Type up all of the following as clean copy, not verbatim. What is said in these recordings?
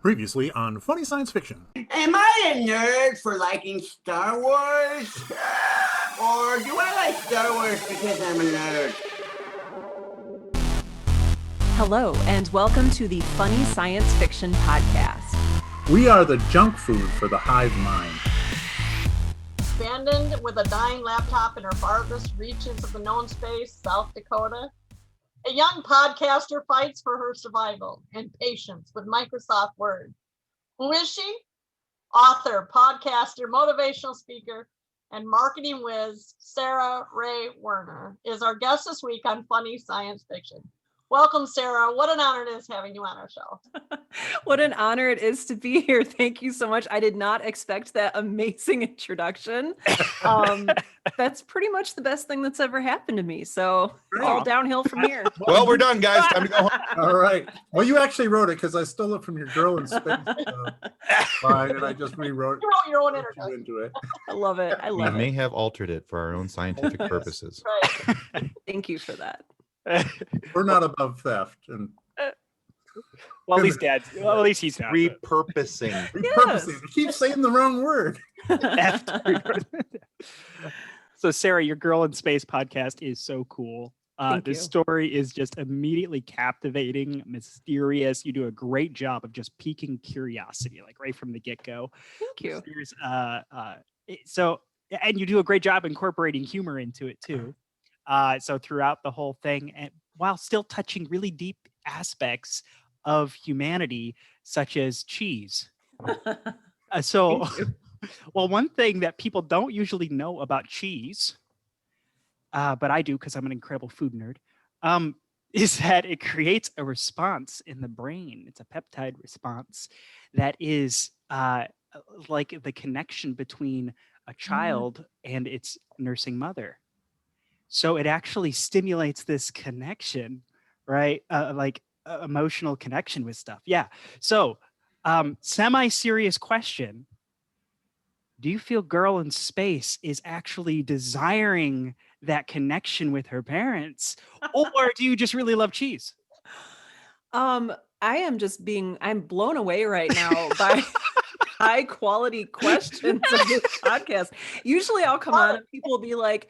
Previously on Funny Science Fiction. Am I a nerd for liking Star Wars? Or do I like Star Wars because I'm a nerd? Hello, and welcome to the Funny Science Fiction Podcast. We are the junk food for the hive mind. Abandoned with a dying laptop in her farthest reaches of the known space, South Dakota, a young podcaster fights for her survival and patience with Microsoft Word. Who is she? Author, podcaster, motivational speaker, and marketing whiz, Rhea Werner, is our guest this week on Funny Science Fiction. Welcome, Sarah. What an honor it is having you on our show. What an honor it is to be here. Thank you so much. I did not expect that amazing introduction. That's pretty much the best thing that's ever happened to me. So all downhill from here. Well, we're done, guys. Time to go home. All right. Well, you actually wrote it because I stole it from your Girl in Space line, and I just rewrote You wrote your own introduction. into it. I love it. I We love may it. have altered it for our own scientific purposes. Right. Thank you for that. We're not above theft and Well, at least Dad. Well, at least he's not. Repurposing. repurposing. I keep saying the wrong word. So, Sarah, your Girl in Space podcast is so cool. Thank This you. story is just immediately captivating, mysterious. You do a great job of just piquing curiosity, like right from the get-go. Thank you. And you do a great job incorporating humor into it too. So throughout the whole thing, and while still touching really deep aspects of humanity, such as cheese. Well, one thing that people don't usually know about cheese, but I do because I'm an incredible food nerd, is that it creates a response in the brain. It's a peptide response that is like the connection between a child and its nursing mother. So it actually stimulates this connection, right? Emotional connection with stuff. Yeah. So semi-serious question. Do you feel Girl in Space is actually desiring that connection with her parents? Or do you just really love cheese? I'm blown away right now by high quality questions of this podcast. Usually I'll come on and people will be like,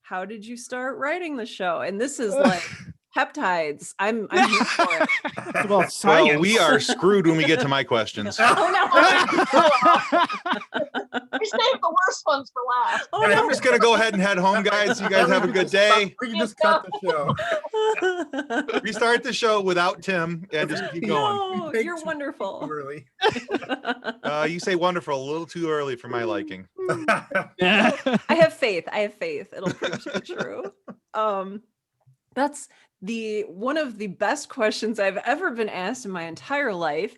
how did you start writing the show? And this is like peptides. I'm here for it. Well, Well, we are screwed when we get to my questions. Oh no. We saved the worst ones for last. Oh, And no. I'm just going to go ahead and head home, guys. You guys have a good day. We can just cut the show. Restart the show without Tim and just keep going. No, Take you're too wonderful. early. You say wonderful, a little too early for my liking. I have faith. It'll prove to be true. That's one of the best questions I've ever been asked in my entire life.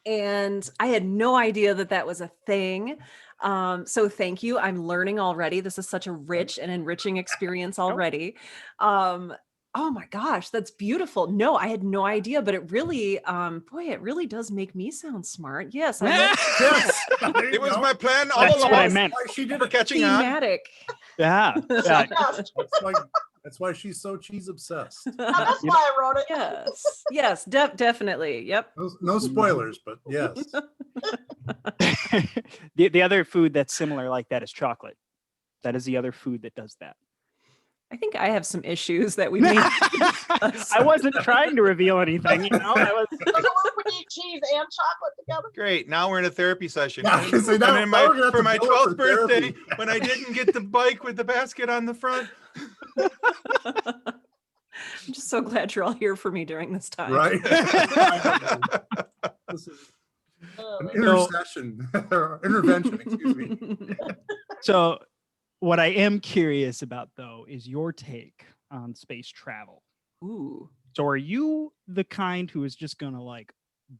And I had no idea that was a thing. So thank you. I'm learning already. This is such a rich and enriching experience already. Oh my gosh, that's beautiful. No, I had no idea, but it really, it really does make me sound smart. Yes. I love Yes. There you It was go. my plan all That's what I along. meant. Why she did For it. catching on. thematic. Yeah. Yes. That's why she's so cheese obsessed. That's why I wrote it. Yes, definitely. Yep. No spoilers, but yes. The other food that's similar like that is chocolate. That is the other food that does that. I think I have some issues that we may I wasn't trying to reveal anything, you know. Does it work when you eat cheese and chocolate together? Great. Now we're in a therapy session. Yeah, And so now- then now we're gonna have for to my bill her 12th for birthday, therapy. when I didn't get the bike with the basket on the front. I'm just so glad you're all here for me during this time. Right? This is an intervention, excuse me. So what I am curious about, though, is your take on space travel. Ooh. So are you the kind who is just going to like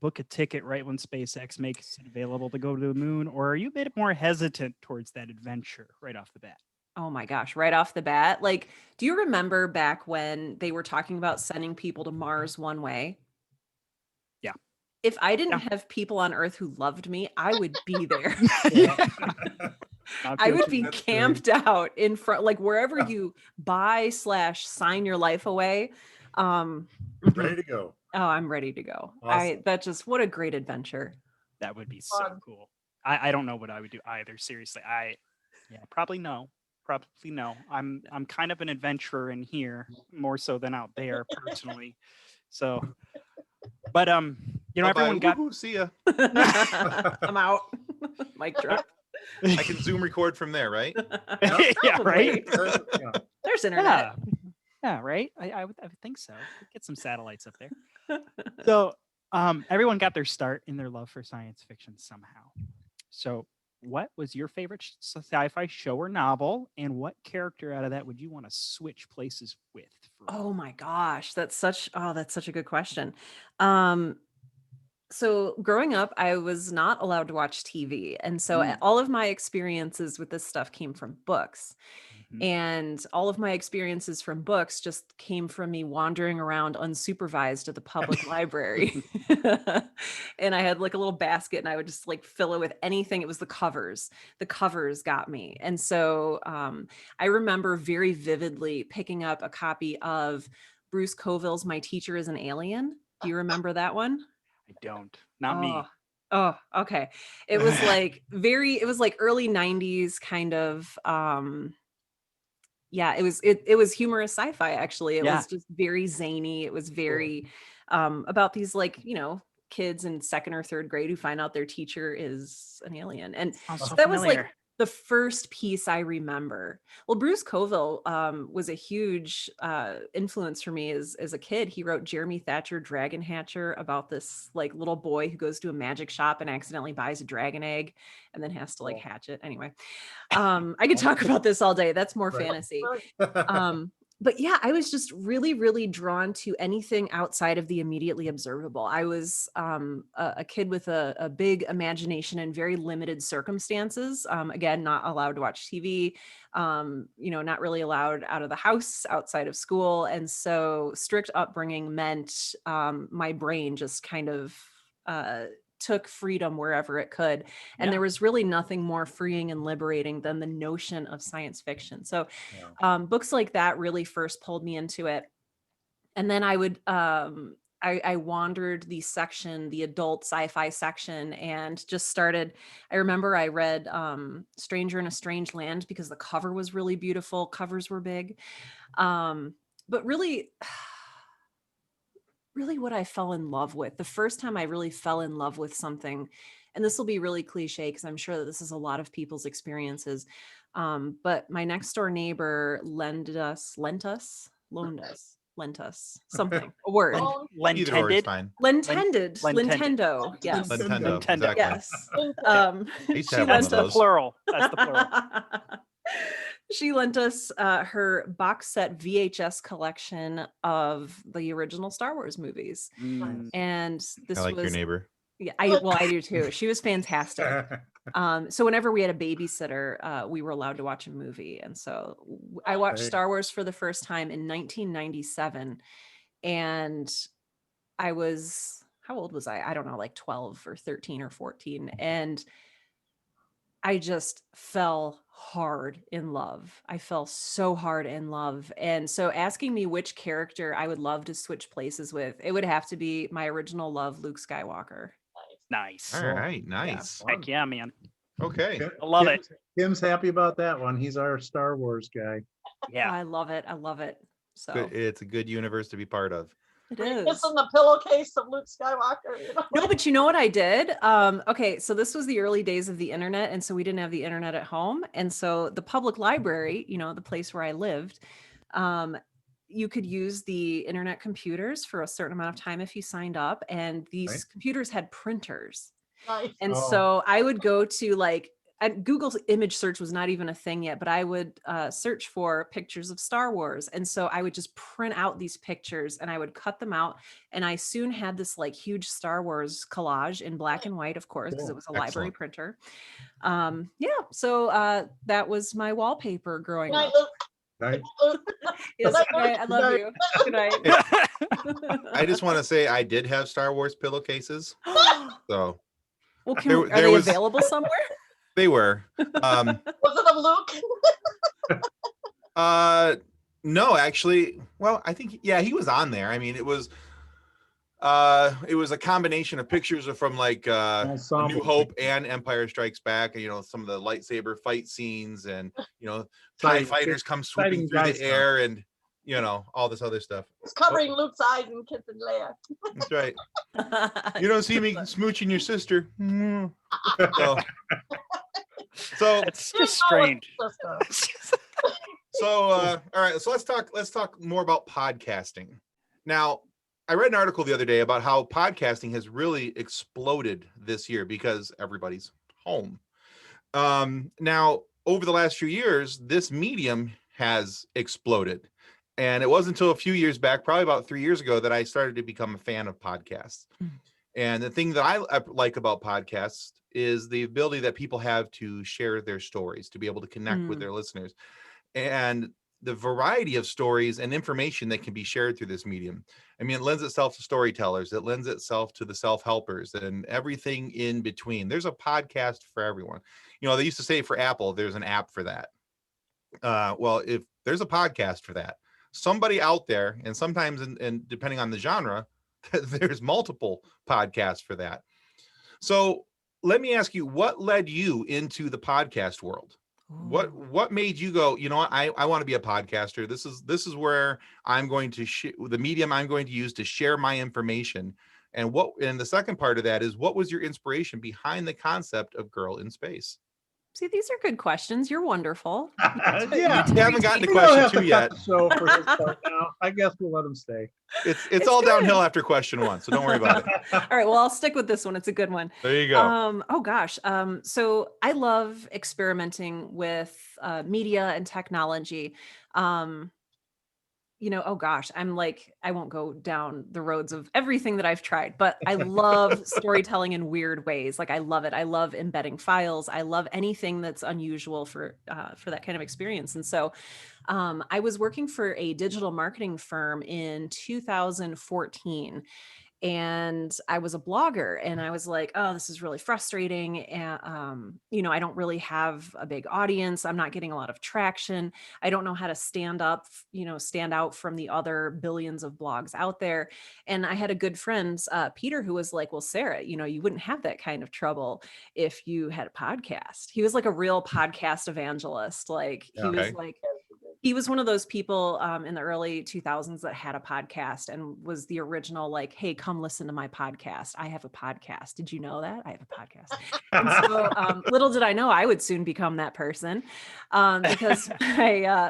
book a ticket right when SpaceX makes it available to go to the moon? Or are you a bit more hesitant towards that adventure right off the bat? Oh my gosh, right off the bat. Like, do you remember back when they were talking about sending people to Mars one way? Yeah. If I didn't have people on Earth who loved me, I would be there. I would be That's camped out in front, like wherever you buy/sign your life away. Ready to go. Oh, I'm ready to go. Awesome. What a great adventure. That would be so Fun. cool. I don't know what I would do either. Seriously, probably no. Probably no. I'm kind of an adventurer in here more so than out there personally. So, but Bye-bye. everyone got. Woohoo, see ya. I'm out. Mic drop. I can Zoom record from there, right? Yeah, right. Probably. Yeah. There's internet. Yeah, right. I would think so. Get some satellites up there. So, everyone got their start in their love for science fiction somehow. So, what was your favorite sci-fi show or novel, and what character out of that would you want to switch places with? Oh my gosh, that's such a good question. So growing up, I was not allowed to watch TV, and so all of my experiences with this stuff came from books. And all of my experiences from books just came from me wandering around unsupervised at the public library. And I had like a little basket and I would just like fill it with anything. It was the covers. The covers got me. And so I remember very vividly picking up a copy of Bruce Coville's My Teacher is an Alien. Do you remember that one? I don't. Not me. Oh, okay. It was like early 90s kind of yeah, it was humorous sci-fi actually. It was just very zany. It was very about these like, kids in second or third grade who find out their teacher is an alien. And So that was like familiar. the first piece I remember. Well, Bruce Coville was a huge influence for me as a kid. He wrote Jeremy Thatcher Dragon Hatcher about this like little boy who goes to a magic shop and accidentally buys a dragon egg and then has to like hatch it. Anyway, I could talk about this all day. That's more fantasy. But yeah, I was just really, really drawn to anything outside of the immediately observable. I was a kid with a big imagination and very limited circumstances. Again, not allowed to watch TV, not really allowed out of the house outside of school. And so strict upbringing meant my brain just kind of took freedom wherever it could. And there was really nothing more freeing and liberating than the notion of science fiction. So books like that really first pulled me into it. And then I would, I wandered the adult sci-fi section and just started, I remember I read Stranger in a Strange Land because the cover was really beautiful. Covers were big. But really what I fell in love with, the first time I really fell in love with something, and this will be really cliche because I'm sure that this is a lot of people's experiences, but my next door neighbor lent us something, a word. Either or is fine. Nintendo, yes. Nintendo. Exactly. Yes. I used to have one That's of the those. plural. That's the plural. She lent us her box set VHS collection of the original Star Wars movies. And this I like was your neighbor. Yeah, I do too. She was fantastic. So whenever we had a babysitter, we were allowed to watch a movie. And so I watched Star Wars for the first time in 1997. And I was, how old was I? I don't know, like 12 or 13 or 14. And I just fell hard in love. I fell so hard in love. And so asking me which character I would love to switch places with, it would have to be my original love, Luke Skywalker. Nice. All right, nice. Heck yeah, man. Okay. I love it. Kim's happy about that one. He's our Star Wars guy. Yeah. I love it. So It's a good universe to be part of. it Were you is. kissing the pillowcase of Luke Skywalker? No, but you know what I did? Okay, so this was the early days of the internet, and so we didn't have the internet at home. And so the public library, the place where I lived, you could use the internet computers for a certain amount of time if you signed up, and these computers had printers. Nice. And so I would go to Google's image search was not even a thing yet, but I would search for pictures of Star Wars. And so I would just print out these pictures and I would cut them out. And I soon had this huge Star Wars collage in black and white, of course, because it was a library printer. So that was my wallpaper growing up. Right? Yes, I love you. Good night. I just want to say I did have Star Wars pillowcases. So Well, There- are there they was- available somewhere? they were. Was it of Luke? No, actually, well, I think, he was on there. I mean, it was, It was a combination of pictures from like A New Ensemble. Hope and Empire Strikes Back, and some of the lightsaber fight scenes, and TIE Exciting- fighters come swooping exciting through guy the stuff. air, and all this other stuff. It's covering Luke's eyes and kissing Leia. That's right. You don't see me smooching your sister. So It's just strange. all right, so let's talk more about podcasting. Now, I read an article the other day about how podcasting has really exploded this year because everybody's home. Now, over the last few years, this medium has exploded. And it wasn't until a few years back, probably about 3 years ago, that I started to become a fan of podcasts. And the thing that I like about podcasts is the ability that people have to share their stories, to be able to connect with their listeners, and the variety of stories and information that can be shared through this medium. I mean, it lends itself to storytellers, it lends itself to the self-helpers and everything in between. There's a podcast for everyone. They used to say for Apple, there's an app for that. Well, if there's a podcast for that, somebody out there, and sometimes, and depending on the genre, there's multiple podcasts for that. So let me ask you, what led you into the podcast world? What made you go, what, I want to be a podcaster. This is where I'm going to the medium I'm going to use to share my information. And the second part of that is, what was your inspiration behind the concept of Girl in Space? See, these are good questions. You're wonderful. Yeah. We haven't gotten to We don't have question 2 to yet. cut the show for his part now. I guess we'll let him stay. It's all good. downhill after question 1, so don't worry about it. All right, well, I'll stick with this one. It's a good one. There you go. Oh gosh. So I love experimenting with media and technology. Oh gosh, I'm like, I won't go down the roads of everything that I've tried, but I love storytelling in weird ways. Like, I love it. I love embedding files. I love anything that's unusual for that kind of experience. And so I was working for a digital marketing firm in 2014. And I was a blogger, and I was like, oh, this is really frustrating. And, I don't really have a big audience. I'm not getting a lot of traction. I don't know how to stand out from the other billions of blogs out there. And I had a good friend, Peter, who was like, well, Sarah, you wouldn't have that kind of trouble if you had a podcast. He was like a real podcast evangelist. Like he was one of those people in the early 2000s that had a podcast and was the original, like, hey, come listen to my podcast. I have a podcast. Did you know that? I have a podcast. And so little did I know I would soon become that person, because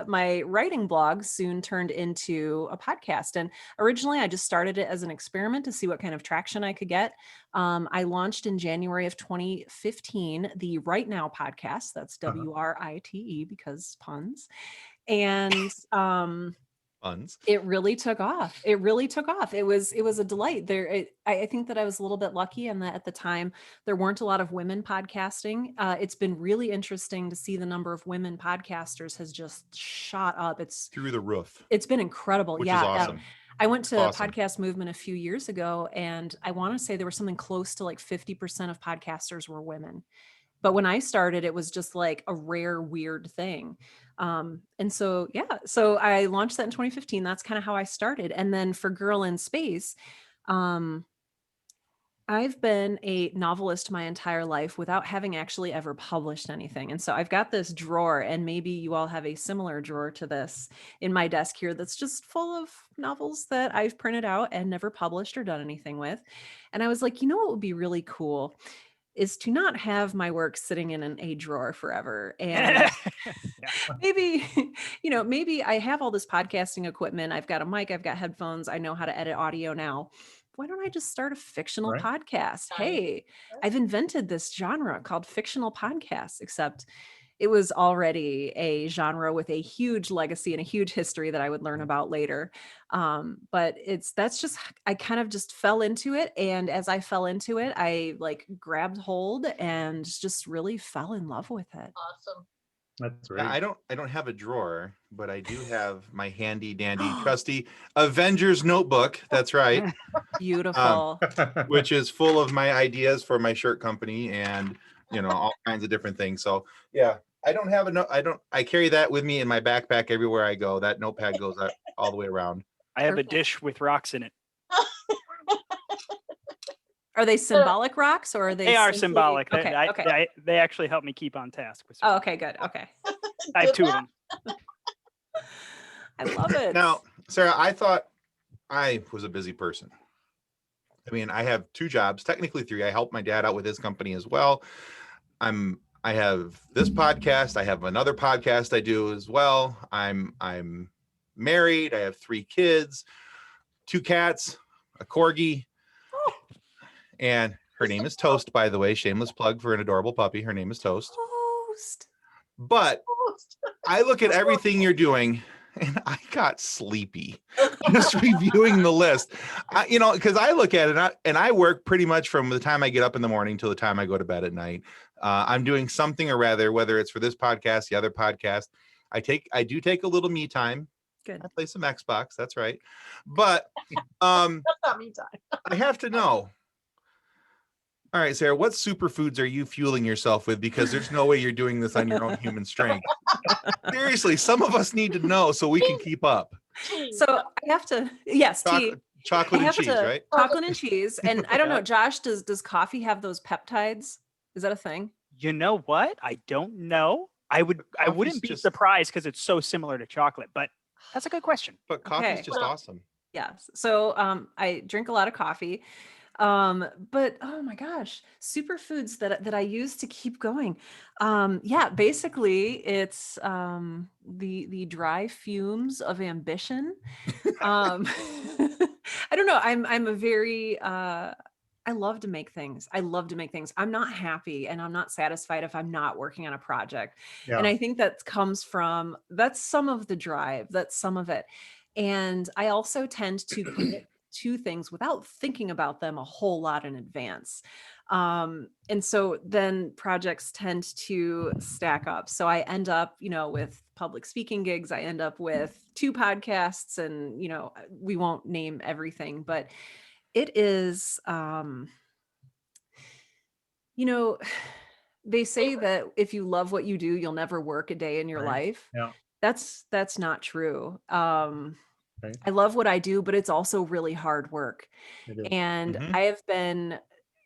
my writing blog soon turned into a podcast. And originally I just started it as an experiment to see what kind of traction I could get. I launched in January of 2015, the Right Now podcast. That's WRITE because puns. And it really took off. It was a delight. I think that I was a little bit lucky in that at the time there weren't a lot of women podcasting. It's been really interesting to see the number of women podcasters has just shot up. It's through the roof. It's been incredible. Which is awesome. I went to Podcast Movement a few years ago, and I want to say there was something close to like 50% of podcasters were women. But when I started, it was just like a rare, weird thing. And so I launched that in 2015. That's kind of how I started. And then for Girl in Space, I've been a novelist my entire life without having actually ever published anything. And so I've got this drawer, and maybe you all have a similar drawer to this in my desk here that's just full of novels that I've printed out and never published or done anything with. And I was like, what would be really cool is to not have my work sitting in a drawer forever. And maybe I have all this podcasting equipment. I've got a mic, I've got headphones. I know how to edit audio now. Why don't I just start a fictional podcast? Hey, I've invented this genre called fictional podcasts, except it was already a genre with a huge legacy and a huge history that I would learn about later. But I kind of just fell into it. And as I fell into it, I like grabbed hold and just really fell in love with it. Awesome. That's right. I don't have a drawer, but I do have my handy dandy trusty Avengers notebook. That's right. Beautiful. Which is full of my ideas for my shirt company and all kinds of different things. So yeah, I carry that with me in my backpack everywhere I go. That notepad goes all the way around. I have a dish with rocks in it. Are they symbolic rocks or are they? They are simply- symbolic. Okay. They actually help me keep on task. With Oh, okay, good. Okay. I have Did 2 of that? them. I love it. Now, Sarah, I thought I was a busy person. I mean, I have 2 jobs, technically 3. I help my dad out with his company as well. I have this podcast. I have another podcast I do as well. I'm married. I have 3 kids, 2 cats, a corgi, and her name is Toast, by the way. Shameless plug for an adorable puppy. Her name is Toast. Toast. But I look at everything you're doing and I got sleepy just reviewing the list. Because I look at it and I work pretty much from the time I get up in the morning till the time I go to bed at night. I'm doing something or rather, whether it's for this podcast, the other podcast. I do take a little me time. Good. I play some Xbox. That's right. But That's not me time. I have to know. All right, Sarah, what superfoods are you fueling yourself with? Because there's no way you're doing this on your own human strength. Seriously, some of us need to know so we can keep up. Cheese. So I have to, yes, tea. Chocolate I and have cheese, right? Chocolate and cheese. And I don't know, Yeah. Josh, does coffee have those peptides? Is that a thing? You know what? I don't know. I wouldn't Coffee's be just- surprised because it's so similar to chocolate, but that's a good question. But coffee's Okay. just awesome. Yes. So I drink a lot of coffee. But oh my gosh, superfoods that I use to keep going. Yeah, basically it's the dry fumes of ambition. I don't know. I'm a very I love to make things. I love to make things. I'm not happy and I'm not satisfied if I'm not working on a project. Yeah. And I think that comes from, that's some of the drive, that's some of it. And I also tend to commit to things without thinking about them a whole lot in advance. And so then projects tend to stack up. So I end up, with public speaking gigs, I end up with 2 podcasts and, we won't name everything, but it is, they say that if you love what you do, you'll never work a day in your Right. life. Yeah. That's not true. Right. I love what I do, but it's also really hard work. It is. And Mhm. I have been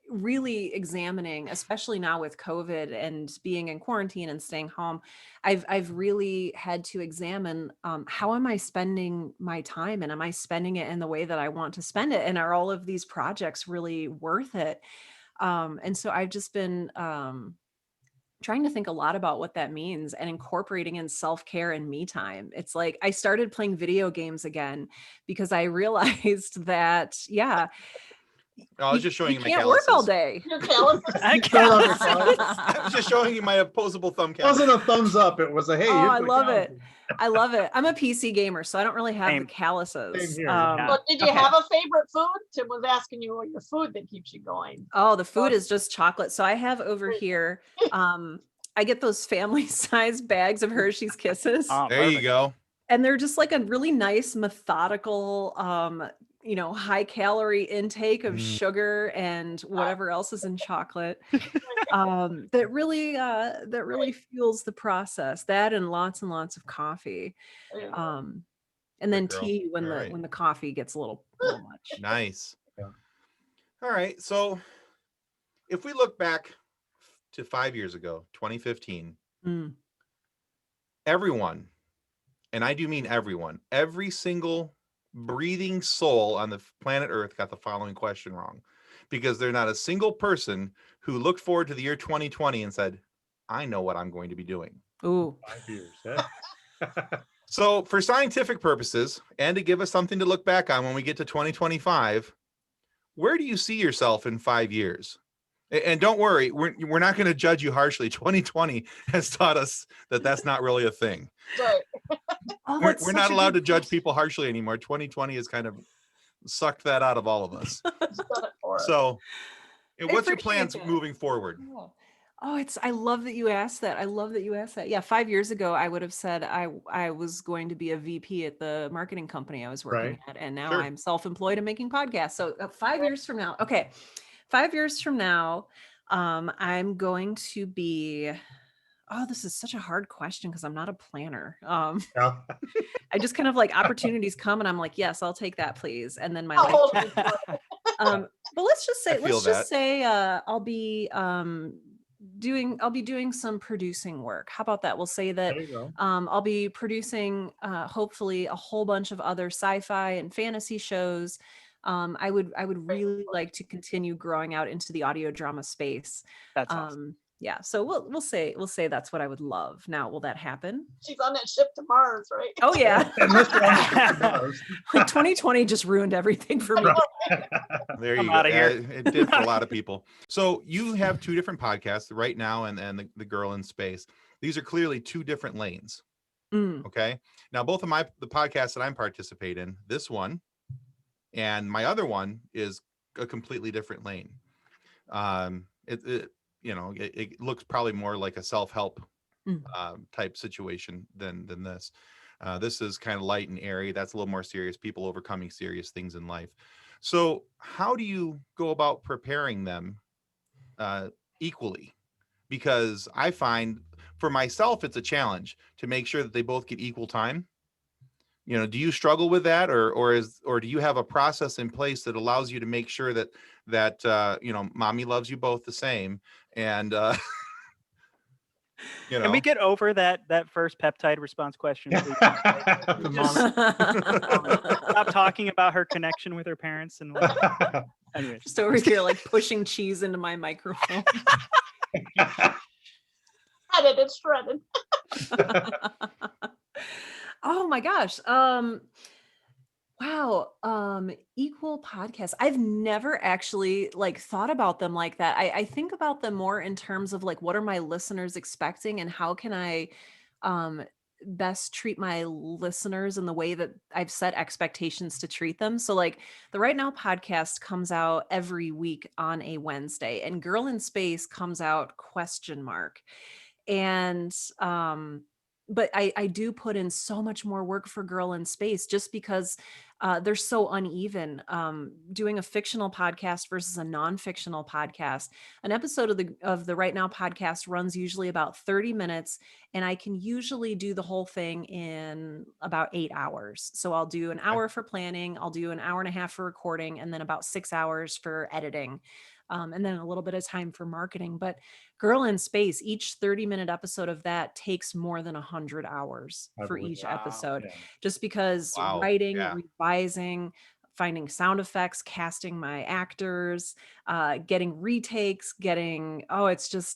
really examining, especially now with COVID and being in quarantine and staying home, I've really had to examine how am I spending my time, and am I spending it in the way that I want to spend it, and are all of these projects really worth it? And so I've just been trying to think a lot about what that means and incorporating in self-care and me time. It's like I started playing video games again because I realized that, yeah, I was just showing you my can't work all calluses. day. Your calluses. I Fill can't- out the slides. I was just showing you my opposable thumb It callus. wasn't a thumbs up. It was a hey. Oh, here's I my love it. calendar. I love it. I'm a PC gamer, so I don't really have Same. the calluses. Same here. But did you Okay. have a favorite food? Tim was asking you what your food that keeps you going. Oh, the food is just chocolate. So I have over here, I get those family size bags of Hershey's Kisses. Oh, There you perfect. go. And they're just like a really nice methodical high calorie intake of sugar and whatever else is in chocolate, that really fuels the process, that and lots of coffee, Yeah. and then Good girl. tea when All the right. when the coffee gets a little much. Nice. Yeah. All right. So if we look back to 5 years ago, 2015, Mm. everyone, and I do mean everyone, every single breathing soul on the planet Earth got the following question wrong, because there's not a single person who looked forward to the year 2020 and said, I know what I'm going to be doing. Ooh. 5 years. Yeah. So for scientific purposes and to give us something to look back on when we get to 2025, where do you see yourself in 5 years? And don't worry, we're not going to judge you harshly. 2020 has taught us that that's not really a thing. Right. Oh, We're that's not such a allowed to good judge question. people harshly anymore. 2020 has kind of sucked that out of all of us. He's done it for us. So what's your appreciate plans that. moving forward? Oh, I love that you asked that. I love that you asked that. Yeah, 5 years ago, I would have said I was going to be a VP at the marketing company I was working Right. at, and now Sure. I'm self-employed and making podcasts. So 5 years from now, okay, 5 years from now, I'm going to be. Oh, this is such a hard question because I'm not a planner. Yeah. I just kind of like opportunities come, and I'm like, yes, I'll take that, please. And then my How life old are you? But let's just I say, feel that. I'll be doing some producing work. How about that? We'll say that There you go. I'll be producing hopefully a whole bunch of other sci-fi and fantasy shows. I would really like to continue growing out into the audio drama space. That's awesome. Yeah, so we'll say that's what I would love. Now, will that happen? She's on that ship to Mars, right? Oh yeah. Unless you're on the bars. Like 2020 just ruined everything for me. There you I'm go. outta here. It did for a lot of people. So you have two different podcasts, Right Now and the Girl in Space. These are clearly two different lanes. Mm. Okay. Now, both of the podcasts that I'm participate in, this one and my other one is a completely different lane. It looks probably more like a self-help type situation than this. This is kind of light and airy. That's a little more serious. People overcoming serious things in life. So how do you go about preparing them equally? Because I find for myself, it's a challenge to make sure that they both get equal time. Do you struggle with that, or do you have a process in place that allows you to make sure that mommy loves you both the same? And Can we get over that first peptide response question, please? The moment. Stop talking about her connection with her parents and anyways. Just over here, like pushing cheese into my microphone. Shredded, it's shredded. Oh my gosh. Wow. Equal podcasts. I've never actually like thought about them like that. I think about them more in terms of like, what are my listeners expecting and how can I best treat my listeners in the way that I've set expectations to treat them. So like the Right Now podcast comes out every week on a Wednesday, and Girl in Space comes out ? And but I do put in so much more work for Girl in Space just because they're so uneven. Doing a fictional podcast versus a non-fictional podcast. An episode of the Right Now podcast runs usually about 30 minutes, and I can usually do the whole thing in about 8 hours. So I'll do an hour for planning, I'll do an hour and a half for recording, and then about 6 hours for editing. And then a little bit of time for marketing. But Girl in Space, each 30-minute episode of that takes more than 100 hours I for believe each that. episode, Yeah. just because Wow, writing, yeah. revising, finding sound effects, casting my actors, getting retakes, it's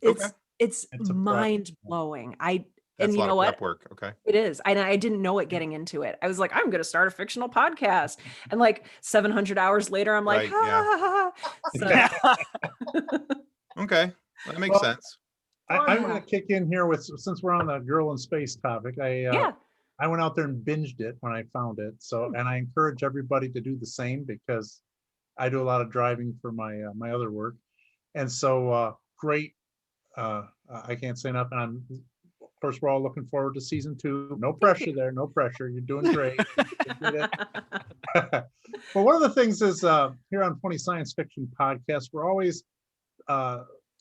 Okay. it's It's a mind blowing. That's And a you lot know of what? prep work. Okay. It is. And I didn't know it getting into it. I was like, I'm going to start a fictional podcast. And like 700 hours later, I'm like, Right, yeah. Okay. That makes Well, sense. I'm going to kick in here since we're on the Girl in Space topic. yeah. I went out there and binged it when I found it. So, and I encourage everybody to do the same because I do a lot of driving for my my other work. And so great. I can't say enough. And of course, we're all looking forward to season 2. No pressure there. No pressure. You're doing great. You did it. But one of the things is here on Funny Science Fiction Podcast, we're always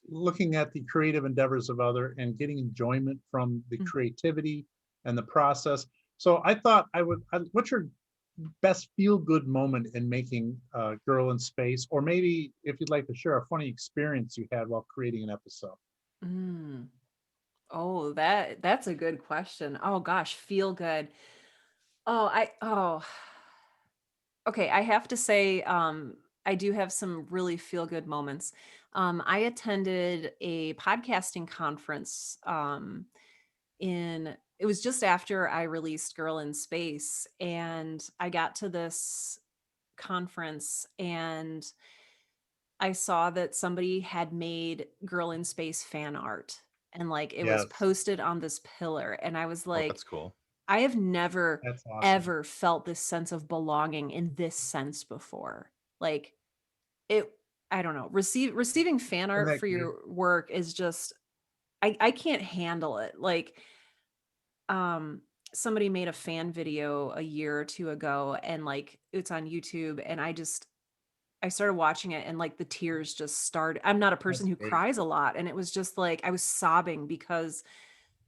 looking at the creative endeavors of other and getting enjoyment from the creativity and the process. So I thought what's your best feel-good moment in making Girl in Space? Or maybe if you'd like to share a funny experience you had while creating an episode. Oh, that's a good question. Oh gosh, feel good. Okay, I have to say, I do have some really feel good moments. I attended a podcasting conference it was just after I released Girl in Space, and I got to this conference and I saw that somebody had made Girl in Space fan art, and like it was Yes. posted on this pillar, and I was Oh, like, that's cool. I have never That's awesome. ever felt this sense of belonging in this sense before. Like I don't know, receiving fan art that for great? your work is just, I can't handle it. Like somebody made a fan video a year or two ago, and like it's on YouTube, and I started watching it, and like the tears just started. I'm not a person That's who great. cries a lot, and it was just like I was sobbing because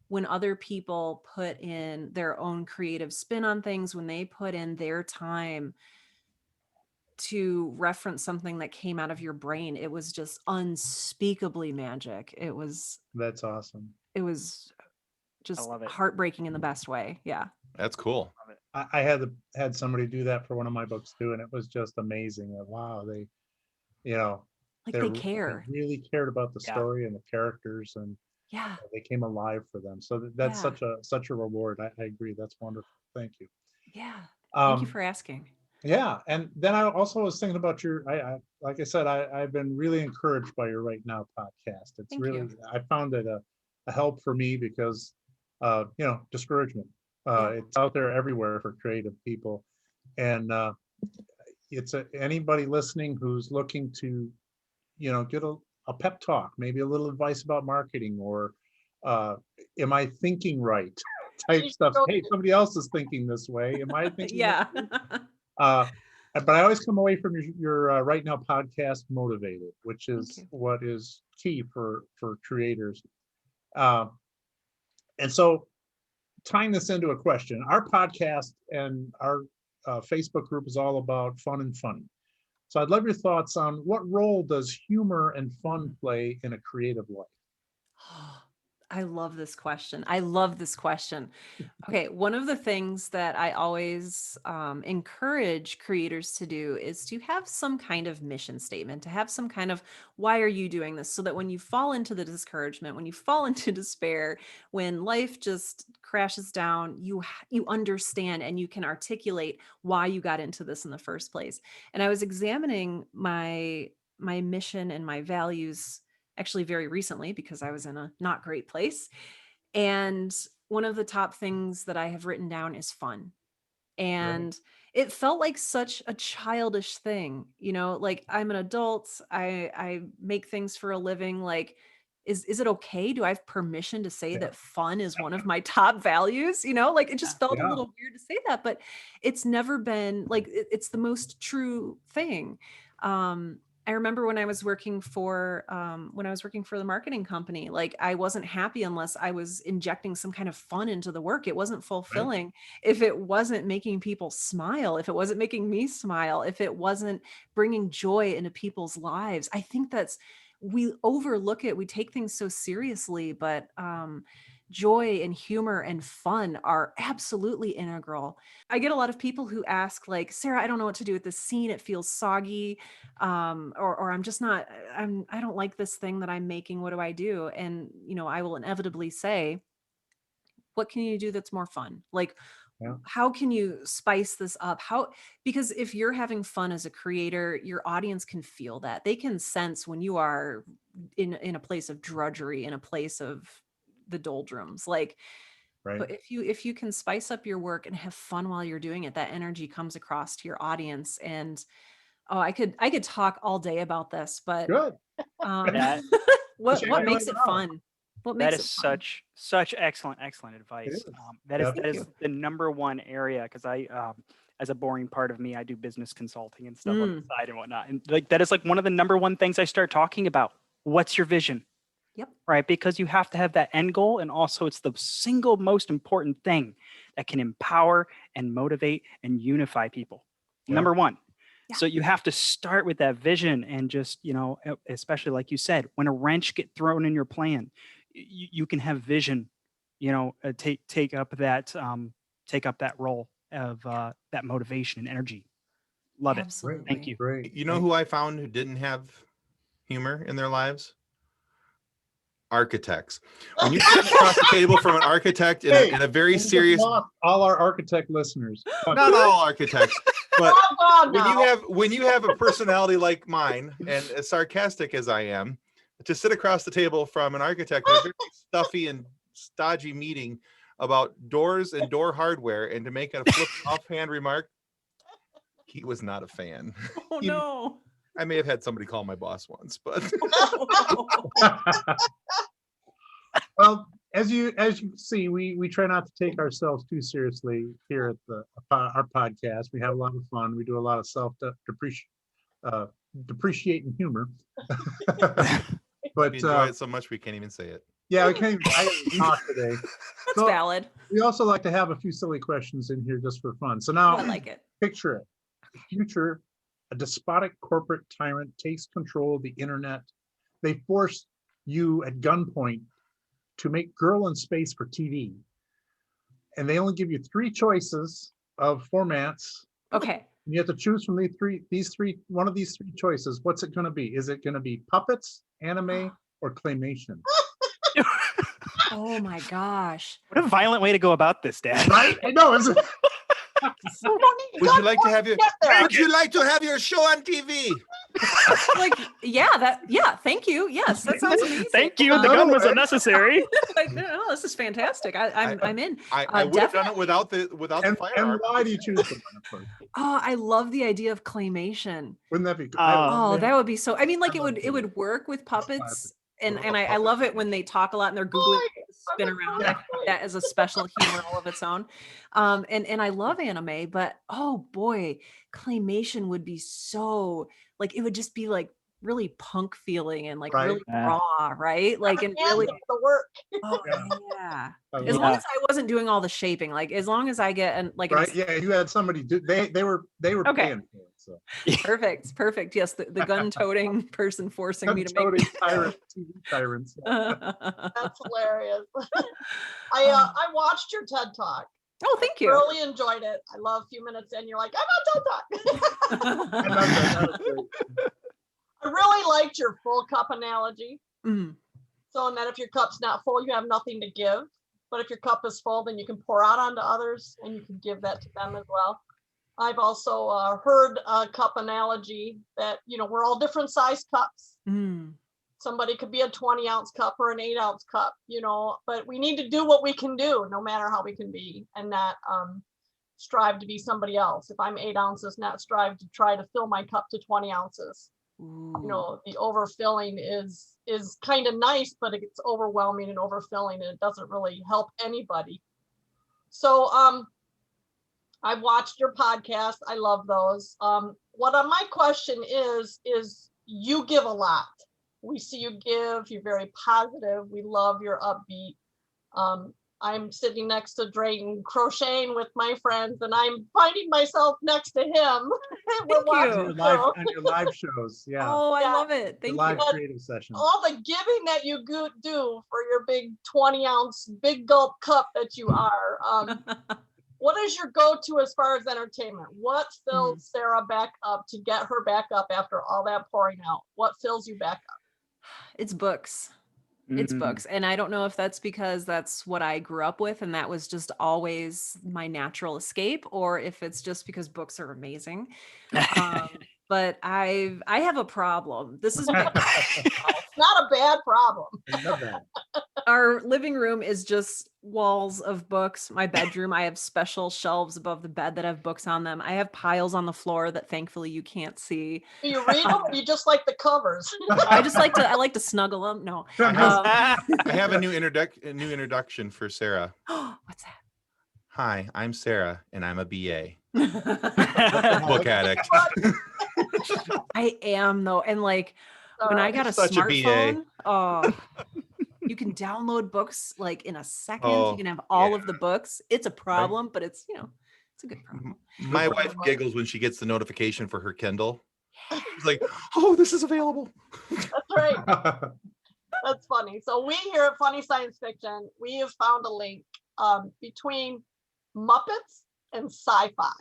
when other people put in their own creative spin on things, when they put in their time to reference something that came out of your brain, it was just unspeakably magic. That's awesome. It was just love it. heartbreaking in the best way. Yeah. That's cool. I had somebody do that for one of my books too, and it was just amazing. That, wow, they, you know, Like they they care. really cared about the Yeah. story and the characters, and Yeah. they came alive for them. So that's Yeah. such a reward. I agree. That's wonderful. Thank you. Yeah. Thank you Um, for asking. Yeah, and then I also was thinking about like I said, I've been really encouraged by your Right Now podcast. It's Thank really, you. I found it a help for me because, discouragement. Yeah. It's out there everywhere for creative people, and it's anybody listening who's looking to, get a pep talk, maybe a little advice about marketing, or am I thinking right? Type stuff. Hey, somebody else is thinking this way. Am I thinking? Yeah. Uh, but I always come away from your Right Now podcast motivated, which is you. what is key for creators. And so, tying this into a question, our podcast and our Facebook group is all about fun and funny. So I'd love your thoughts on what role does humor and fun play in a creative life? I love this question. I love this question. Okay, one of the things that I always encourage creators to do is to have some kind of mission statement, to have some kind of why are you doing this, so that when you fall into the discouragement, when you fall into despair, when life just crashes down, you understand and you can articulate why you got into this in the first place. And I was examining my mission and my values actually very recently because I was in a not great place. And one of the top things that I have written down is fun. And it felt like such a childish thing, like I'm an adult, I make things for a living. Like, is it okay? Do I have permission to say Yeah. that fun is one of my top values? Like it just felt a Yeah. little weird to say that, but it's never been like, it's the most true thing. I remember when I was working for the marketing company, like I wasn't happy unless I was injecting some kind of fun into the work. It wasn't fulfilling if it wasn't making people smile, if it wasn't making me smile, if it wasn't bringing joy into people's lives. I think we overlook it. We take things so seriously, but joy and humor and fun are absolutely integral. I get a lot of people who ask like, Sarah, I don't know what to do with this scene. It feels soggy. Or I'm just not, I don't like this thing that I'm making. What do I do? And, I will inevitably say, what can you do that's more fun? Like, Yeah. how can you spice this up? Because if you're having fun as a creator, your audience can feel that. They can sense when you are in a place of drudgery, in a place of the doldrums. Like, Right. but if you can spice up your work and have fun while you're doing it, that energy comes across to your audience. And I could talk all day about this, but Good. That- what Shame I makes don't it know. fun? What That makes is it fun? such excellent advice. is. That Yeah. is Thank you. the number one area, because I as a boring part of me, I do business consulting and stuff on the side and whatnot, and like that is like one of the number one things I start talking about. What's your vision? Yep. Right, because you have to have that end goal, and also it's the single most important thing that can empower and motivate and unify people. Yeah. Number one. Yeah. So you have to start with that vision, and just, especially like you said, when a wrench get thrown in your plan, you can have vision, take up that role of that motivation and energy. Love it. Absolutely. Thank you. Great. You know who I found who didn't have humor in their lives? Architects. When you sit across the table from an architect in a very We just serious, lost all our architect listeners. not all architects, but Hold on now. when you have a personality like mine and as sarcastic as I am, to sit across the table from an architect in a very stuffy and stodgy meeting about doors and door hardware, and to make a flip offhand remark, he was not a fan. Oh no. I may have had somebody call my boss once, but Well, as you see, we try not to take ourselves too seriously here at our podcast. We have a lot of fun. We do a lot of depreciating humor. But we enjoy it so much we can't even say it. yeah, I can't even talk today. That's So, valid. we also like to have a few silly questions in here just for fun. So Oh, now I like it. picture it. Future A despotic corporate tyrant takes control of the internet. They force you at gunpoint to make Girl in Space for TV. And they only give you 3 choices of formats. Okay. You have to choose from one of these 3 choices. What's it going to be? Is it going to be puppets, anime, or claymation? Oh my gosh. What a violent way to go about this, Dad. Right? I know, isn't it? Would you like to have your Get there. Would you like to have your show on TV? Like, yeah, thank you. Yes, that sounds amazing. Thank you. The No, gun was right? unnecessary. Like, no, this is fantastic. I'm in. I would have done it Definitely. without the And firearm. why do you choose the one? Oh, I love the idea of claymation. Wouldn't that be good? Oh, that would be so. I mean, like it love would it. work with puppets, Classic. and I love it when they talk a lot and they're googling, spin around. I think that is a special humor all of its own. And I love anime, but oh boy, claymation would be so like it would just be like really punk feeling and like Right. really Yeah. raw, right? Like and Hands really. do the work. Oh Yeah. yeah. I As love long Yeah. as I wasn't doing all the shaping, like as long as I get an like an Right? Yeah, you had somebody do. They were Okay. paying for it. So perfect. Yes, the gun-toting person forcing me to make. Toting tyrant, TV tyrants. That's hilarious. I watched your TED Talk. Oh, thank you. Really enjoyed it. I love a few minutes in. You're like, I'm on TED Talk. I love that. That was great. I really liked your full cup analogy. Mm. So, and that if your cup's not full, you have nothing to give. But if your cup is full, then you can pour out onto others and you can give that to them as well. I've also heard a cup analogy that, we're all different size cups. Mm. Somebody could be a 20-ounce cup or an 8-ounce cup, but we need to do what we can do no matter how we can be and not strive to be somebody else. If I'm 8 ounces, not strive to try to fill my cup to 20 ounces. Ooh. The overfilling is kind of nice, but it gets overwhelming and overfilling and it doesn't really help anybody. So I watched your podcast. I love those. My question is you give a lot. We see you give, you're very positive. We love your upbeat. I'm sitting next to Drayton crocheting with my friends and I'm finding myself next to him. We're Thank you. watching On your live shows, yeah. Oh, I Yeah. love it. Your Thank live you. creative sessions. all the giving that you do for your big 20-ounce big gulp cup that you are. What is your go-to as far as entertainment? What fills Sarah back up to get her back up after all that pouring out? What fills you back up? It's books. It's books. And I don't know if that's because that's what I grew up with and that was just always my natural escape, or if it's just because books are amazing. But I have a problem. This is Not a bad problem. I love that. our living room is just walls of books. My bedroom, I have special shelves above the bed that have books on them. I have piles on the floor that thankfully you can't see. Do you read them or you just like the covers? I like to snuggle them. No. I have a new introduction for Sarah. What's that? Hi, I'm Sarah, and I'm a BA, I book addict. am though. And like when I got a Such a BA. smartphone, oh, you can download books like in a second. Oh, You can have all yeah. of the books. It's a problem, but it's a good problem. My wife giggles when she gets the notification for her Kindle. She's like, "Oh, this is available." That's right. That's funny. So we here at Funny Science Fiction, we have found a link between Muppets and sci-fi. For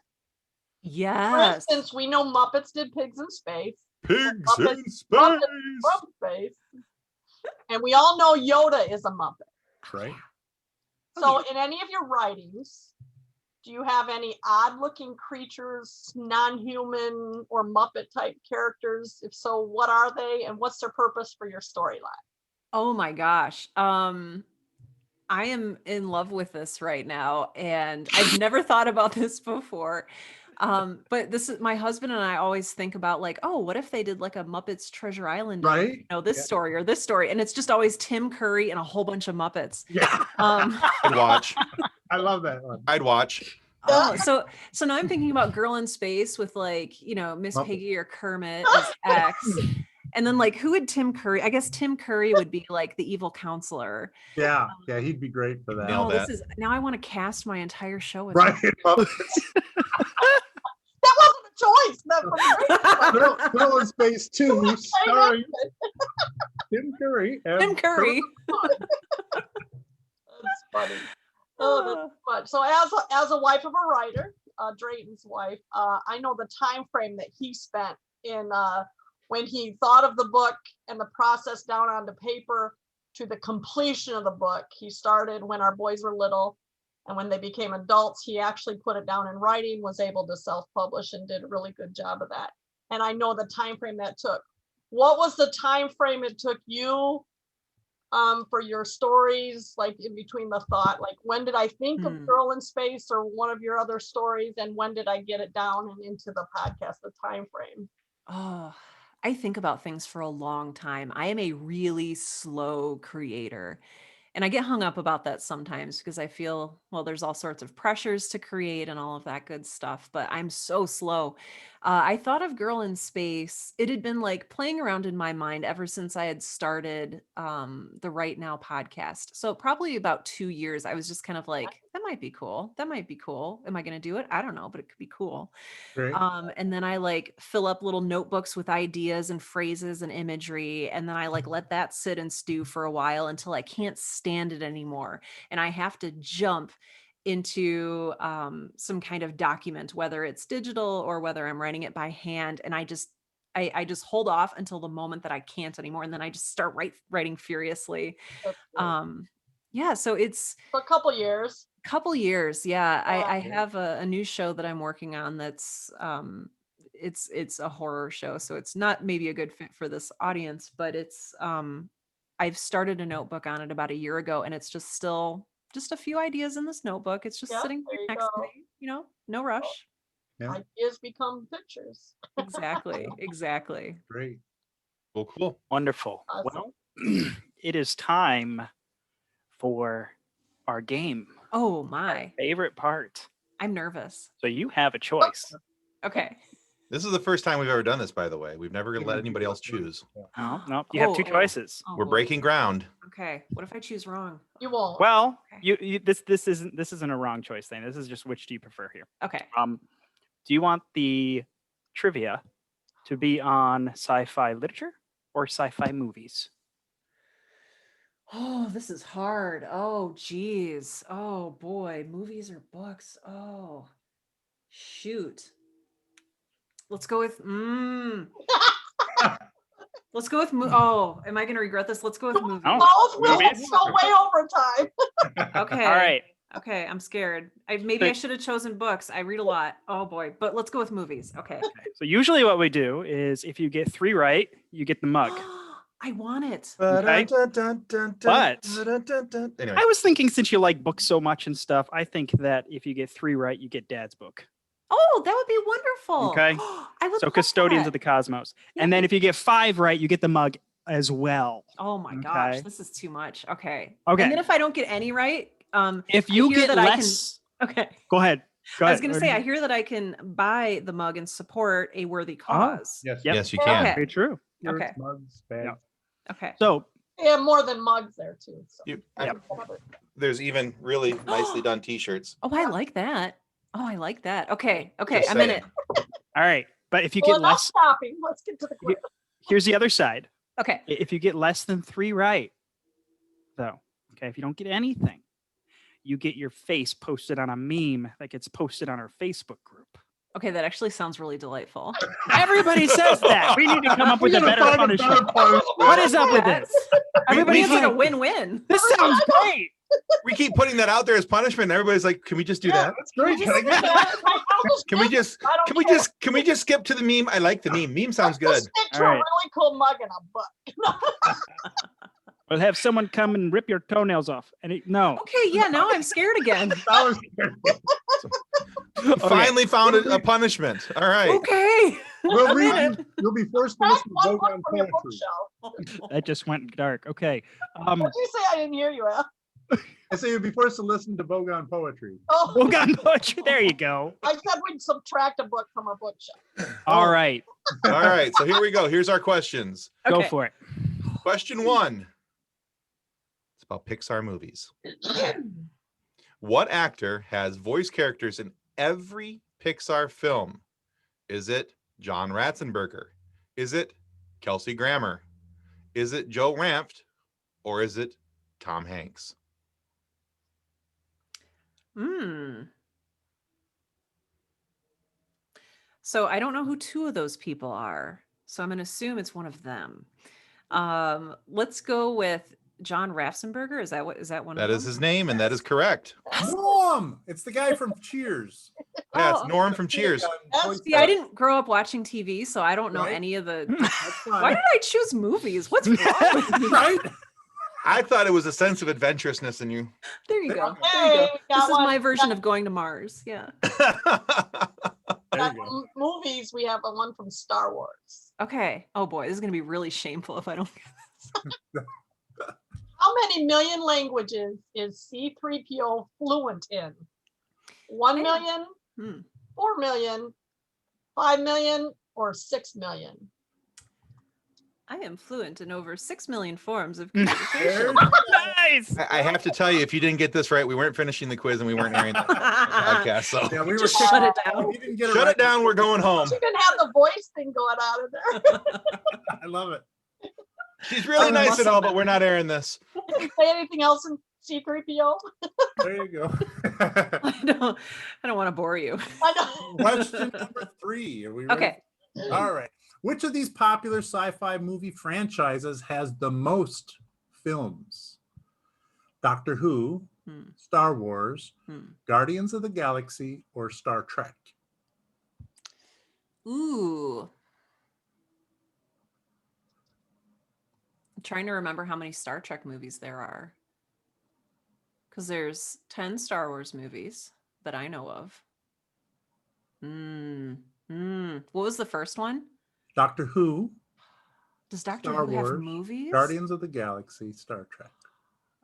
Yes. instance, we know Muppets did Pigs in Space, Pigs Muppets- in space. from space, and we all know Yoda is a Muppet. Right? So in any of your writings, do you have any odd-looking creatures, non-human or Muppet-type characters? If so, what are they, and what's their purpose for your storyline? Oh my gosh. I am in love with this right now, and I've never thought about this before. But this is my husband and I always think about like, oh, what if they did like a Muppets Treasure Island, Right? this Yeah. story or this story, and it's just always Tim Curry and a whole bunch of Muppets. Yeah. I'd watch. I love that one. I'd watch. So now I'm thinking about Girl in Space with like, Miss Muppet. Piggy or Kermit as X. And then like who would Tim Curry? I guess Tim Curry would be like the evil counselor. Yeah. Yeah. He'd be great for that. Nailed that. Now I want to cast my entire show with Right? him. Muppets. That wasn't a choice. That was Girl in Space 2, starring Tim Curry. and Tim Curry. That's funny. Oh, that's fun. So as a wife of a writer, Drayton's wife, I know the time frame that he spent in when he thought of the book and the process down onto paper to the completion of the book. He started when our boys were little, and when they became adults, he actually put it down in writing, was able to self-publish, and did a really good job of that. And I know the time frame that took. What was the time frame it took you for your stories, like in between the thought, like when did I think of Girl in Space or one of your other stories, and when did I get it down and into the podcast, the time frame? Oh, I think about things for a long time. I am a really slow creator. And I get hung up about that sometimes because I feel, well, there's all sorts of pressures to create and all of that good stuff, but I'm so slow. I thought of Girl in Space. It had been like playing around in my mind ever since I had started the Right Now podcast. So probably about 2 years, I was just kind of like, that might be cool. That might be cool. Am I going to do it? I don't know, but it could be cool. Great. And then I like fill up little notebooks with ideas and phrases and imagery. And then I like let that sit and stew for a while until I can't stand it anymore. And I have to jump into some kind of document, whether it's digital or whether I'm writing it by hand. And I just hold off until the moment that I can't anymore. And then I just start writing furiously. That's good. Yeah. So it's For a couple years. couple years. Yeah. I Yeah. have a new show that I'm working on that's it's a horror show. So it's not maybe a good fit for this audience, but it's I've started a notebook on it about a year ago, and it's just still just a few ideas in this notebook. It's just Yeah, sitting there right you next to go. me, no rush. Yeah. Ideas become pictures. Exactly. Great. Cool. Wonderful. Awesome. Well, it is time for our game. Oh my, Favorite part. I'm nervous. So you have a choice. Okay. This is the first time we've ever done this, by the way. We've never let anybody else choose. No, you have two choices. Oh, We're boy. breaking ground. Okay. What if I choose wrong? You won't. Well, Okay. this isn't a wrong choice thing. This is just which do you prefer here. Okay. Do you want the trivia to be on sci-fi literature or sci-fi movies? Oh, this is hard. Oh, geez. Oh boy. Movies or books? Oh, shoot. Let's go with let's go with oh, am I gonna regret this? Let's go with movies. Oh. Both will Movies? go way over time. Okay. All right. Okay, I'm scared. Maybe I should have chosen books. I read a lot. Oh boy. But let's go with movies. Okay. So usually what we do is if you get 3 right, you get the mug. I want it. Okay. But Anyway, I was thinking since you like books so much and stuff, I think that if you get 3 right, you get Dad's book. Oh, that would be wonderful. Okay. I would So love Custodians that. of the Cosmos. And then if you get 5 right, you get the mug as well. Oh my gosh, Okay. this is too much. Okay. Okay. And then if I don't get any right, If I you hear get that I can- less, okay. go ahead. I was going to say, I hear that I can buy the mug and support a worthy cause. Yes. Yep. yes, you can. Okay. Very true. Shirts, Okay. mugs, bags. Yep. Okay. So They have more than mugs there too. So. Yep. There's even really nicely done T-shirts. Oh, I like that. Oh, I like that. Okay. Okay. Just I'm in saying. it. all right. But if you Well, get enough less, stopping. Let's get to the quiz. here's the other side. Okay. If you get less than 3 right, though, okay, if you don't get anything, you get your face posted on a meme that gets posted on our Facebook group. Okay. That actually sounds really delightful. Everybody says that. We need to come up with a better punishment. What is up with this? Everybody we has like a have- win-win. This sounds great. We keep putting that out there as punishment, and everybody's like, "Can we just do that? That's great. Can I get Can we just? I don't Can we care. just? Can we just skip to the meme? I like the meme. Meme sounds good." Just picture All a right. really cool mug in a book. We'll have someone come and rip your toenails off. And no. Okay. Yeah. Now I'm scared again. I was Finally found a punishment. All right. Okay. We'll I'm in read, you'll be forced to That's listen one to book Bogan from your poetry. bookshelf. That just went dark. Okay. What'd you say? I didn't hear you, Al. I say you'll be forced to listen to Bogan poetry. Oh, Well, God, poetry. There you go. I said we'd subtract a book from our bookshelf. All right. All right. So here we go. Here's our questions. Go Okay. for it. Question 1. It's about Pixar movies. What actor has voice characters in every Pixar film Is it John Ratzenberger? Is it Kelsey Grammer? Is it Joe Ranft? Or is it Tom Hanks? So I don't know who two of those people are. So I'm going to assume it's one of them. Let's go with John Ratzenberger. Is that one of That them? is his name, and that is correct. Norm. It's the guy from Cheers. Yeah, it's Oh, Norm from Cheers. See, I didn't grow up watching TV, so I don't know Right? any of the. That's Why fine. did I choose movies? What's wrong with me? Right? I thought it was a sense of adventurousness in you. There you go. Hey, There you go. we This got is one. my version of going to Mars. Yeah. There you go. Movies, we have one from Star Wars. Okay. Oh boy, this is gonna be really shameful if I don't. How many million languages is C3PO fluent in? 1 million, Hmm. 4 million, 5 million, or 6 million? I am fluent in over 6 million forms of There communication. Nice. I have to tell you, if you didn't get this right, we weren't finishing the quiz and we weren't airing the podcast. So Yeah, we were Just kicked shut it off. down. We didn't get shut right. it down. We're going home. She didn't have the voice thing going out of there. I love it. She's really nice and all, but we're not airing this. Did you say anything else in C3PO? There you go. I don't want to bore you. I know. Question number 3. Are we ready? Okay. All right. Which of these popular sci-fi movie franchises has the most films? Doctor Who, Star Wars, Guardians of the Galaxy, or Star Trek? Ooh. I'm trying to remember how many Star Trek movies there are. Because there's 10 Star Wars movies that I know of. What was the first one? Doctor Who, Does Doctor Star Who have Wars, movies? Guardians of the Galaxy, Star Trek.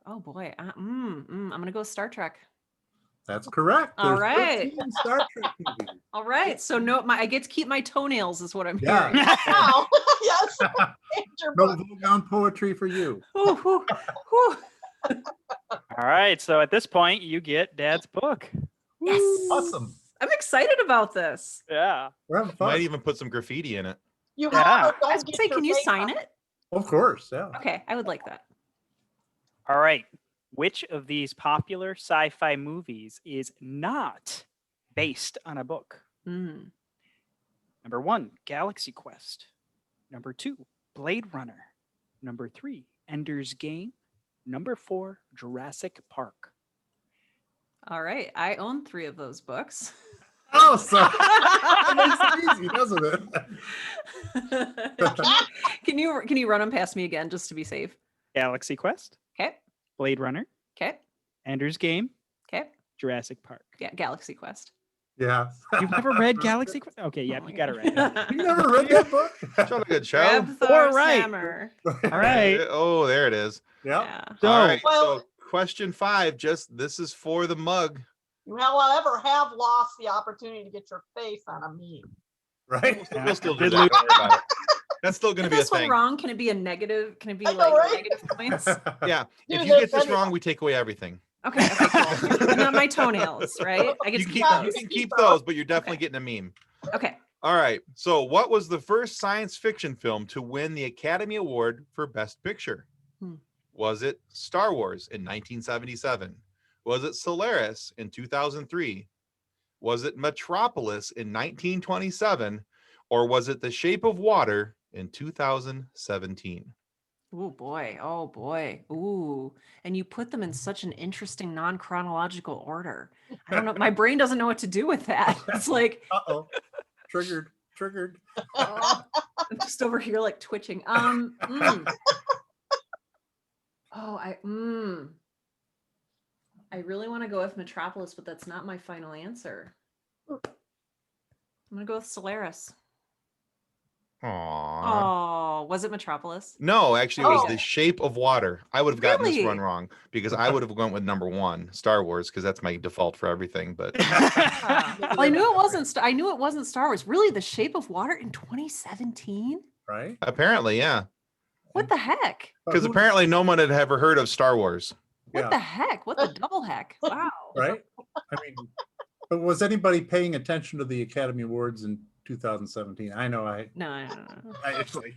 Oh boy. I'm gonna go Star Trek. That's correct. All There's right. 13 Star Trek movies. All right. So no, I get to keep my toenails, is what I'm Yeah. hearing. Wow. Yes. Danger No book. Vogon poetry for you. Whew, whew, whew. All right. So at this point, you get Dad's book. Yes. Awesome. I'm excited about this. Yeah. We're having fun. Might even put some graffiti in it. You Yeah. have to I was don't gonna say, get your can you face sign on it? Of course, yeah. Okay, I would like that. All right. Which of these popular sci-fi movies is not based on a book? Mm. Number 1, Galaxy Quest. Number 2, Blade Runner. Number 3, Ender's Game. Number 4, Jurassic Park. All right, I own 3 of those books. Oh, so that makes it easy, doesn't it? Can you run them past me again just to be safe? Galaxy Quest, Okay, Blade Runner, okay, Ender's Game, okay. Jurassic Park. Yeah, Galaxy Quest. Yeah. You've never read Galaxy Quest? Okay, yeah, you got it right. You never read that book? Show a good show. Grab the Four right. hammer. All right. Oh, there it is. Yeah. Yeah. So, All right. Well- So question 5, this is for the mug. You however have lost the opportunity to get your face on a meme. Right? We'll still do Did that. lose. Don't worry about it. That's still going to If be a this one thing. wrong, can it be a negative? Can it be I know, like right? negative points? Yeah. Do If you get this this anyhow. wrong, we take away everything. Okay, cool. And not my toenails, right? I get You to can keep keep, you those. can keep those, but you're definitely getting a meme. Okay. All right. So, what was the first science fiction film to win the Academy Award for Best Picture? Was it Star Wars in 1977? Was it Solaris in 2003? Was it Metropolis in 1927? Or was it The Shape of Water in 2017? Oh boy. Oh boy. Ooh. And you put them in such an interesting non-chronological order. I don't know. My brain doesn't know what to do with that. It's like Uh-oh. Triggered. I'm just over here like twitching. I really want to go with Metropolis, but that's not my final answer. I'm gonna go with Solaris. Aww. Oh, was it Metropolis? No, actually, it was Oh. The Shape of Water. I would have gotten this Really? one wrong because I would have went with number 1, Star Wars, because that's my default for everything. But Well, I knew it wasn't. I knew it wasn't Star Wars. Really, The Shape of Water in 2017? Right? apparently, yeah, What the heck? because Who- apparently no one had ever heard of Star Wars. What Yeah. the heck? What the double heck? Wow. Right? I mean, but was anybody paying attention to the Academy Awards in 2017. I know No. actually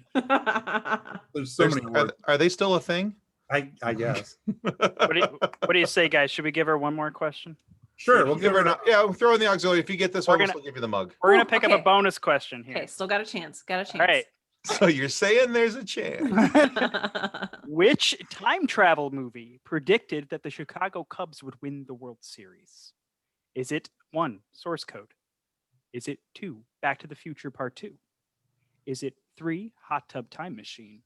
there's so many Are, words. are they still a thing? I guess. What do you say, guys? Should we give her one more question? Sure, We'll we'll give her an, yeah, we'll throw in the auxiliary. If you get this We're one, we'll gonna- still give you the mug. We're gonna Ooh, pick up okay. a bonus question here. Okay, still got a chance. Got a chance. All right. So you're saying there's a chance. Which time travel movie predicted that the Chicago Cubs would win the World Series? Is it 1, Source Code? Is it 2, Back to the Future Part 2? Is it 3, Hot Tub Time Machine?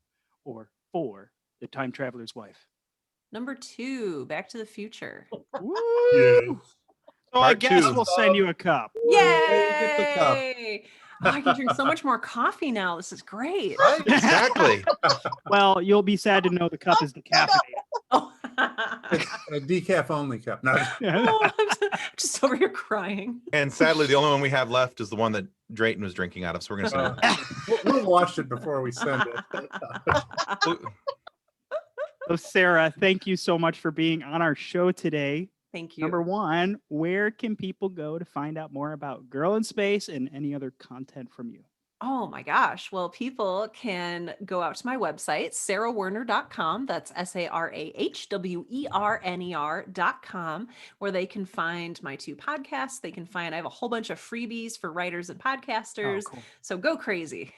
Or 4, The Time Traveler's Wife? Number 2, Back to the Future. Woo! Yes. So I Part guess 2. we'll send you a cup. Get the cup. Yay! Oh, I can drink so much more coffee now. This is great. Right? Exactly. Well, you'll be sad to know the cup is decaffeinated. Oh. A decaf only cup. No, Oh, I'm just over here crying. And sadly, the only one we have left is the one that Drayton was drinking out of. So we're gonna send we'll wash it before we send it. it. So Sarah, thank you so much for being on our show today. Thank you. Number 1, where can people go to find out more about Girl in Space and any other content from you? Oh my gosh. Well, people can go out to my website, sarahwerner.com. That's SARAHWERNER.com, where they can find my 2 podcasts. They can find, I have a whole bunch of freebies for writers and podcasters. Oh, cool. So go crazy.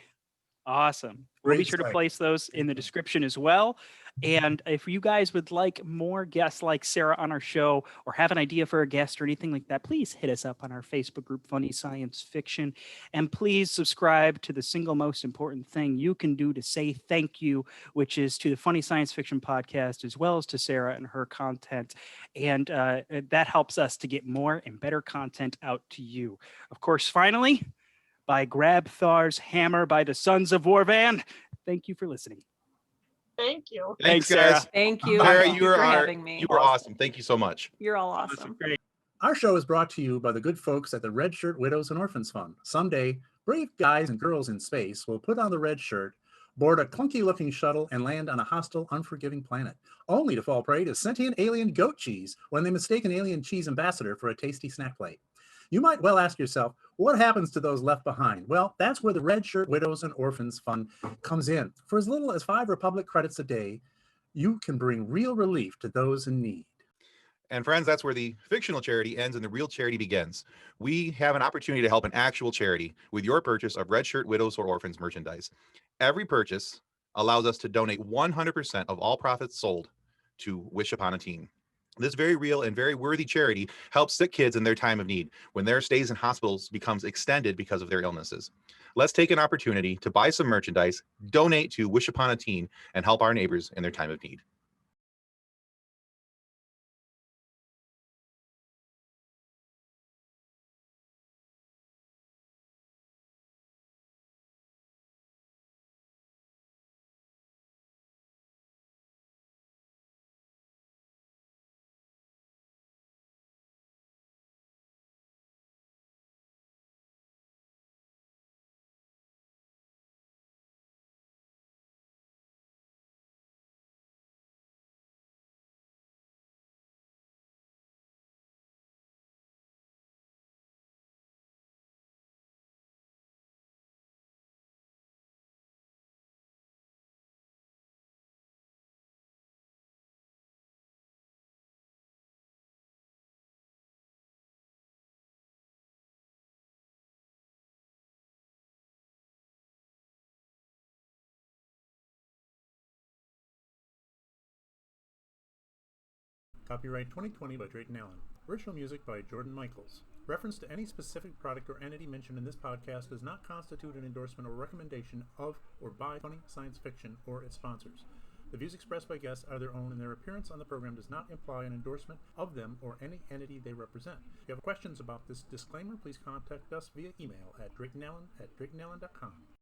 Awesome. We'll be Great sure to site. place those in the description as well. And if you guys would like more guests like Sarah on our show or have an idea for a guest or anything like that, please hit us up on our Facebook group, Funny Science Fiction. And please subscribe to the single most important thing you can do to say thank you, which is to the Funny Science Fiction podcast, as well as to Sarah and her content. And that helps us to get more and better content out to you. Of course, finally, by Grab Thar's Hammer by the Sons of Warvan. Thank you for listening. Thank you. Thanks, Sarah. guys. Thank you. Sarah, Thank you for were having me. You were awesome. Thank you so much. You're all This is awesome. great. Our show is brought to you by the good folks at the Red Shirt Widows and Orphans Fund. Someday, brave guys and girls in space will put on the red shirt, board a clunky-looking shuttle, and land on a hostile, unforgiving planet, only to fall prey to sentient alien goat cheese when they mistake an alien cheese ambassador for a tasty snack plate. You might well ask yourself, what happens to those left behind? Well, that's where the Red Shirt Widows and Orphans Fund comes in. For as little as 5 Republic credits a day, you can bring real relief to those in need. And friends, that's where the fictional charity ends and the real charity begins. We have an opportunity to help an actual charity with your purchase of Red Shirt Widows or Orphans merchandise. Every purchase allows us to donate 100% of all profits sold to Wish Upon a Teen. This very real and very worthy charity helps sick kids in their time of need when their stays in hospitals becomes extended because of their illnesses. Let's take an opportunity to buy some merchandise, donate to Wish Upon a Teen, and help our neighbors in their time of need. Copyright 2020 by Drayton Allen. Original music by Jordan Michaels. Reference to any specific product or entity mentioned in this podcast does not constitute an endorsement or recommendation of or by Funny Science Fiction or its sponsors. The views expressed by guests are their own, and their appearance on the program does not imply an endorsement of them or any entity they represent. If you have questions about this disclaimer, please contact us via email at draytonallen@draytonallen.com.